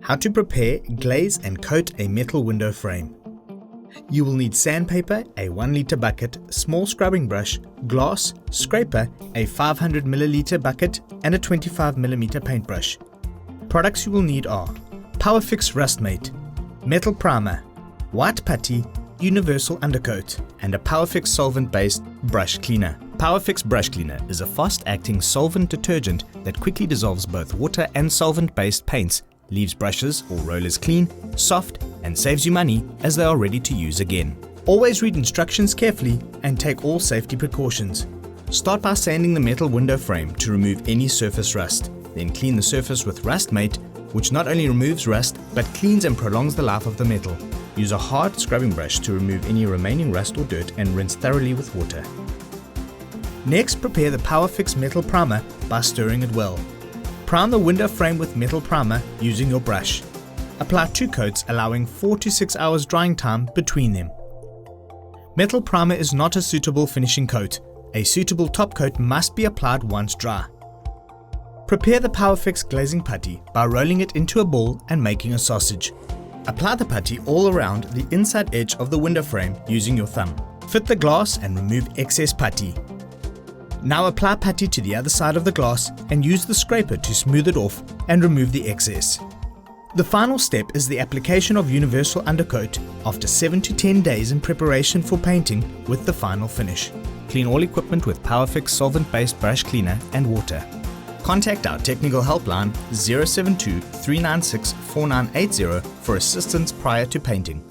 How to prepare, glaze and coat a metal window frame. You will need sandpaper, a 1 litre bucket, small scrubbing brush, glass, scraper, a 500 milliliter bucket and a 25 millimeter paintbrush. Products you will need are Powafix Rustmate, metal primer, white putty, universal undercoat, and a Powafix solvent-based brush cleaner. Powafix brush cleaner is a fast-acting solvent detergent that quickly dissolves both water and solvent-based paints, leaves brushes or rollers clean, soft, and saves you money as they are ready to use again. Always read instructions carefully and take all safety precautions. Start by sanding the metal window frame to remove any surface rust. Then clean the surface with Rustmate, which not only removes rust but cleans and prolongs the life of the metal. Use a hard scrubbing brush to remove any remaining rust or dirt and rinse thoroughly with water. Next, prepare the Powafix metal primer by stirring it well. Prime the window frame with metal primer using your brush. Apply 2 coats, allowing 4 to 6 hours drying time between them. Metal primer is not a suitable finishing coat. A suitable top coat must be applied once dry. Prepare the Powafix glazing putty by rolling it into a ball and making a sausage. Apply the putty all around the inside edge of the window frame using your thumb. Fit the glass and remove excess putty. Now apply putty to the other side of the glass and use the scraper to smooth it off and remove the excess. The final step is the application of universal undercoat after 7 to 10 days in preparation for painting with the final finish. Clean all equipment with Powafix solvent-based brush cleaner and water. Contact our technical helpline 072 396 4980 for assistance prior to painting.